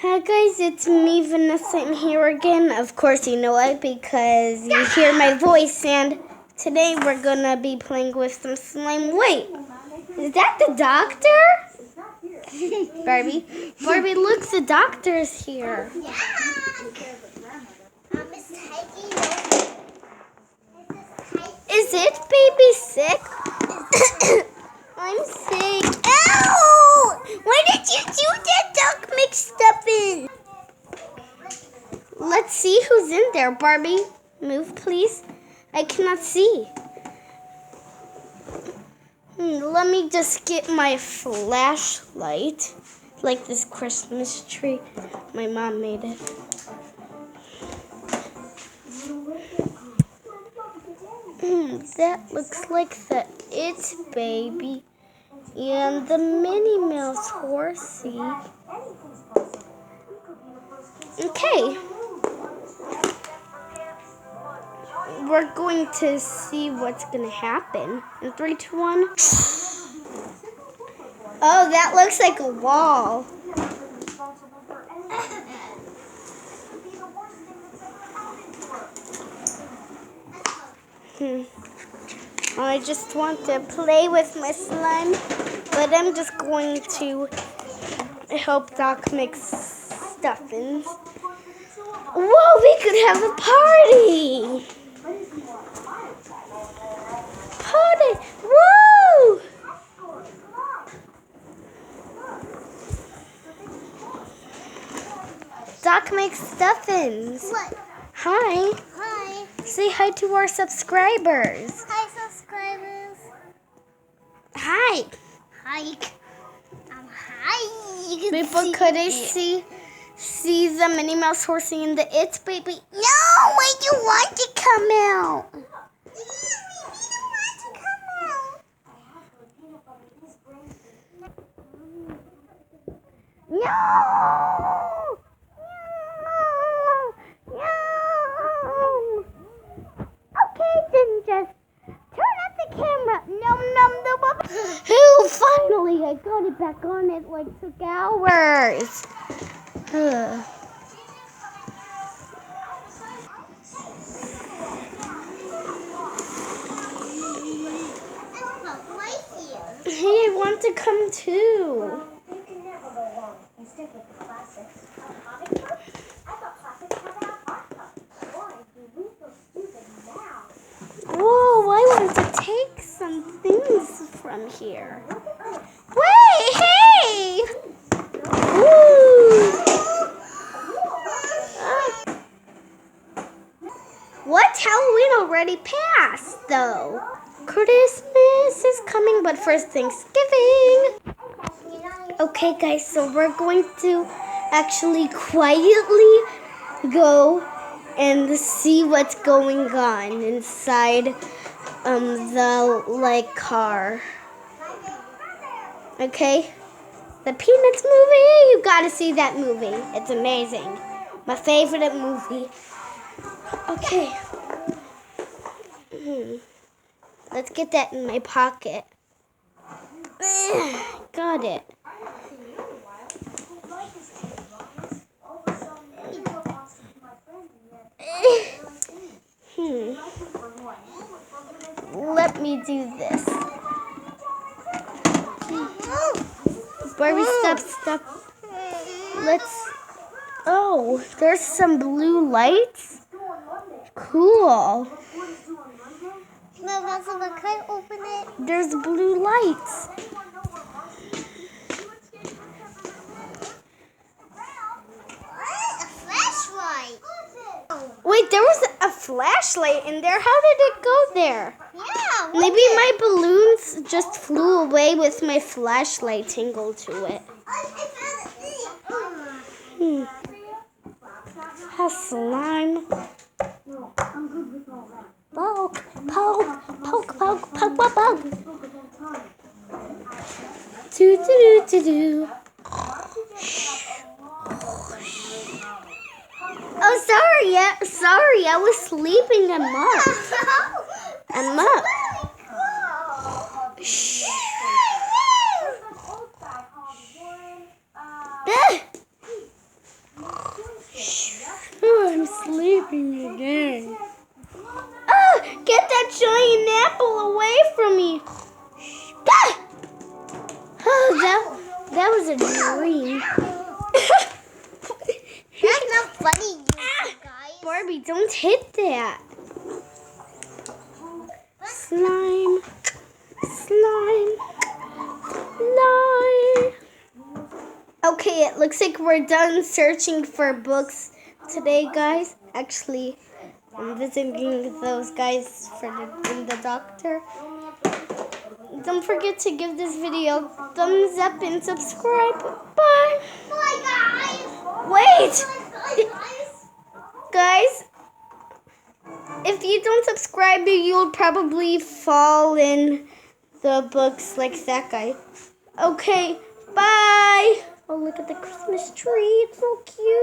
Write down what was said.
Hi guys, it's me, Vanessa. I'm here again. Of course you know it because you hear my voice, and today we're gonna be playing with some slime. Wait, is that the doctor? Barbie, look, the doctor is here. Is it baby sick? I'm sick. Ow! Why did you do that, Doc McStuffin? Let's see who's in there. Barbie, move please. I cannot see. Let me just get my flashlight. Like this Christmas tree. My mom made it. That looks like the It Baby and the Minnie Mouse horsey. Okay. We're going to see what's going to happen. In 3, 2, 1. Oh, that looks like a wall. I just want to play with my slime, but I'm just going to help Doc make stuffings. Whoa, we could have a party! Party! Woo! Doc makes stuffings. What? Hi. Hi. Say hi to our subscribers. Hi, subscribers. Hi. Hi. Hi. You can People, could I see the Minnie Mouse horsey and the It's Baby? No, I don't want to come out. No! No! Okay, then just turn up the camera. Who? Finally, I got it back on. It took hours. Hey, I want to come too. Whoa, I want to take some things from here. Wait, hey! Woo! What? Halloween already passed, though. Christmas is coming, but first Thanksgiving. Okay, guys, so we're going to actually quietly go and see what's going on inside the car. Okay? The Peanuts movie, you gotta see that movie. It's amazing. My favorite movie. Okay. Let's get that in my pocket. Got it. Let me do this. Barbie, stop. Oh, there's some blue lights. Cool. No, Vanessa, can I open it? There's blue lights. A flashlight. Wait, there was a flashlight in there. How did it go there? Yeah. Maybe my balloons just flew away with my flashlight tangled to it. Has slime. Poke. Do. Oh, sorry, I was sleeping. I'm up. Shh. laughing again. Ah! Get that giant apple away from me! Ah! Oh, that was a dream. That's not funny, you guys. Barbie, don't hit that. Slime. Slime. Slime. Okay, it looks like we're done searching for books today, guys. Actually, I'm visiting those guys in the doctor. Don't forget to give this video a thumbs up and subscribe. Bye. Bye, guys. Wait. Bye, guys. Guys, if you don't subscribe, you'll probably fall in the books like that guy. Okay, bye. Oh, look at the Christmas tree. It's so cute.